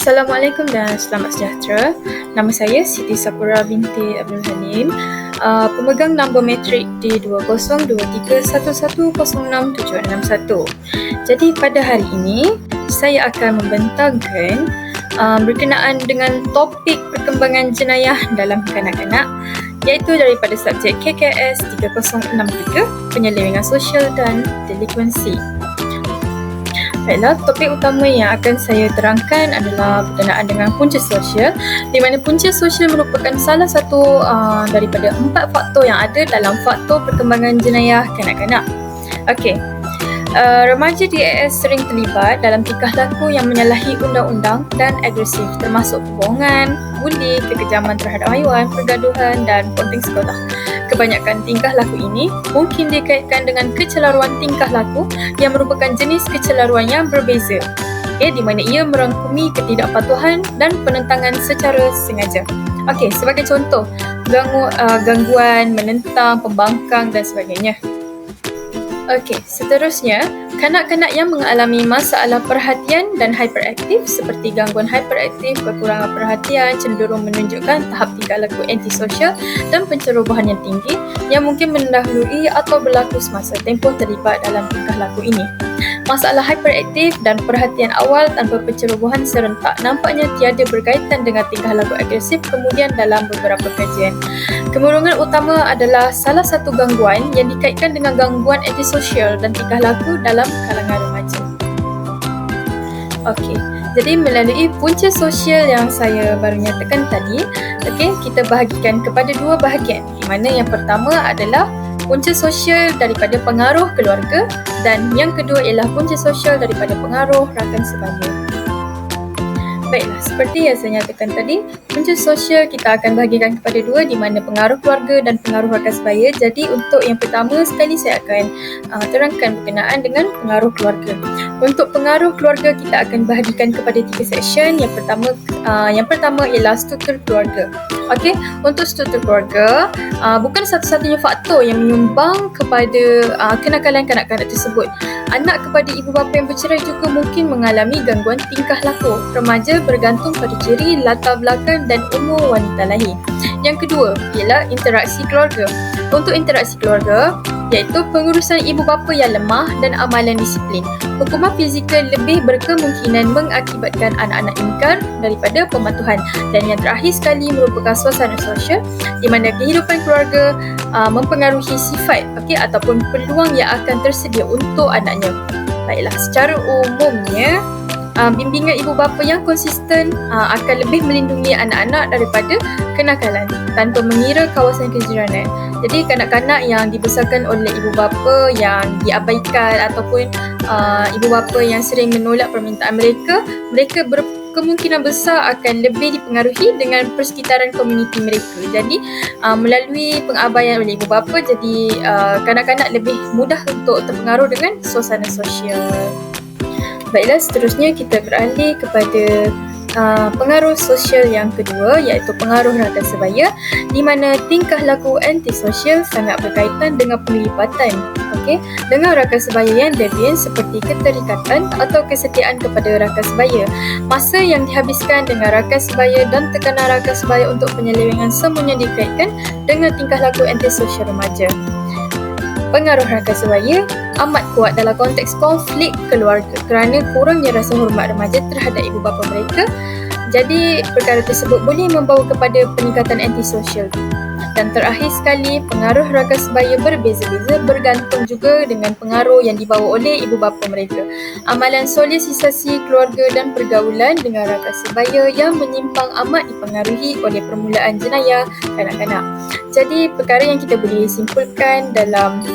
Assalamualaikum dan selamat sejahtera. Nama saya Siti Sapura binti Abdul Halim, pemegang nombor matrik di 202311067661. Jadi pada hari ini saya akan membentangkan berkenaan dengan topik perkembangan jenayah dalam kanak-kanak, iaitu daripada subjek KKS 3063, penyelewengan sosial dan delinkuensi. Baiklah, topik utama yang akan saya terangkan adalah berkenaan dengan punca sosial, di mana punca sosial merupakan salah satu daripada 4 faktor yang ada dalam faktor perkembangan jenayah kanak-kanak. Okey, remaja di AS sering terlibat dalam tingkah laku yang menyalahi undang-undang dan agresif, termasuk kebohongan, buli, kekejaman terhadap haiwan, pergaduhan dan ponting sekolah. Kebanyakan tingkah laku ini mungkin dikaitkan dengan kecelaruan tingkah laku yang merupakan jenis kecelaruan yang berbeza, di mana ia merangkumi ketidakpatuhan dan penentangan secara sengaja. Okey, sebagai contoh, gangguan, menentang, pembangkang dan sebagainya. Okey, seterusnya, kanak-kanak yang mengalami masalah perhatian dan hyperaktif seperti gangguan hyperaktif, kekurangan perhatian, cenderung menunjukkan tahap tingkah laku antisosial dan pencerobohan yang tinggi yang mungkin mendahului atau berlaku semasa tempoh terlibat dalam tingkah laku ini. Masalah hyperaktif dan perhatian awal tanpa pencerobohan serentak nampaknya tiada berkaitan dengan tingkah laku agresif kemudian dalam beberapa kajian. Kemurungan utama adalah salah satu gangguan yang dikaitkan dengan gangguan antisosial dan tingkah laku dalam kalangan remaja. Okey, jadi melalui punca sosial yang saya baru nyatakan tadi, kita bahagikan kepada 2 bahagian, di mana yang pertama adalah punca sosial daripada pengaruh keluarga dan yang kedua ialah punca sosial daripada pengaruh rakan sebaya. Baiklah, seperti yang saya nyatakan tadi, punca sosial kita akan bahagikan kepada 2, di mana pengaruh keluarga dan pengaruh rakan sebaya. Jadi untuk yang pertama sekali saya akan terangkan berkenaan dengan pengaruh keluarga. Untuk pengaruh keluarga kita akan bahagikan kepada 3 seksyen. Yang pertama ialah struktur keluarga. Okey, untuk struktur keluarga bukan satu-satunya faktor yang menyumbang kepada kenakalan kanak-kanak tersebut. Anak kepada ibu bapa yang bercerai juga mungkin mengalami gangguan tingkah laku remaja bergantung pada ciri, latar belakang dan umur wanita lahir. Yang kedua ialah interaksi keluarga. Untuk interaksi keluarga, iaitu pengurusan ibu bapa yang lemah dan amalan disiplin. Hukuman fizikal lebih berkemungkinan mengakibatkan anak-anak ingkar daripada pematuhan. Dan yang terakhir sekali merupakan suasana sosial, di mana kehidupan keluarga mempengaruhi sifat ataupun peluang yang akan tersedia untuk anaknya. Baiklah, secara umumnya bimbingan ibu bapa yang konsisten akan lebih melindungi anak-anak daripada kenakalan tanpa mengira kawasan kejiranan. Jadi kanak-kanak yang dibesarkan oleh ibu bapa yang diabaikan ataupun ibu bapa yang sering menolak permintaan mereka berkemungkinan besar akan lebih dipengaruhi dengan persekitaran komuniti mereka. Jadi melalui pengabaian oleh ibu bapa, jadi kanak-kanak lebih mudah untuk terpengaruh dengan suasana sosial. Baiklah, seterusnya kita beralih kepada pengaruh sosial yang kedua, iaitu pengaruh rakan sebaya, di mana tingkah laku antisosial sangat berkaitan dengan penglibatan dengan rakan sebaya yang devian seperti keterikatan atau kesetiaan kepada rakan sebaya. Masa yang dihabiskan dengan rakan sebaya dan tekanan rakan sebaya untuk penyelewengan semuanya dikaitkan dengan tingkah laku antisosial remaja. Pengaruh rakan sebaya amat kuat dalam konteks konflik keluarga kerana kurangnya rasa hormat remaja terhadap ibu bapa mereka. Jadi perkara tersebut boleh membawa kepada peningkatan antisosial. Dan terakhir sekali, pengaruh rakan sebaya berbeza-beza bergantung juga dengan pengaruh yang dibawa oleh ibu bapa mereka. Amalan sosialisasi keluarga dan pergaulan dengan rakan sebaya yang menyimpang amat dipengaruhi oleh permulaan jenayah kanak-kanak. Jadi perkara yang kita boleh simpulkan dalam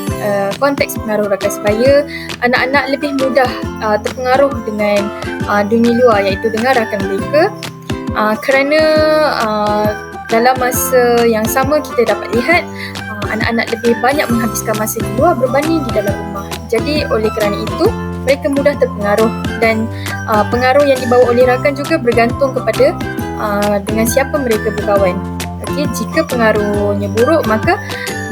konteks pengaruh rakan sebaya, anak-anak lebih mudah terpengaruh dengan dunia luar, iaitu dengan rakan mereka, kerana dalam masa yang sama kita dapat lihat anak-anak lebih banyak menghabiskan masa di luar berbanding di dalam rumah. Jadi oleh kerana itu mereka mudah terpengaruh, dan pengaruh yang dibawa oleh rakan juga bergantung kepada dengan siapa mereka berkawan. Jika pengaruhnya buruk, maka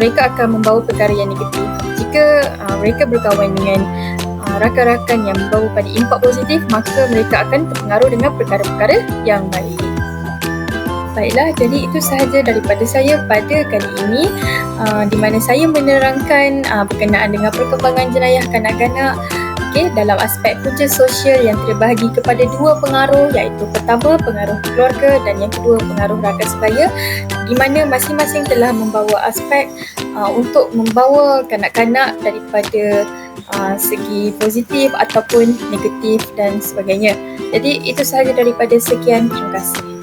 mereka akan membawa perkara yang negatif. Jika mereka berkawan dengan rakan-rakan yang membawa pada impak positif, maka mereka akan terpengaruh dengan perkara-perkara yang baik. Baiklah, jadi itu sahaja daripada saya pada kali ini, di mana saya menerangkan berkenaan dengan perkembangan jenayah kanak-kanak dalam aspek punca sosial yang terbahagi kepada dua pengaruh, iaitu pertama pengaruh keluarga dan yang kedua pengaruh rakan sebaya, di mana masing-masing telah membawa aspek untuk membawa kanak-kanak daripada segi positif ataupun negatif dan sebagainya. Jadi itu sahaja daripada sekian, terima kasih.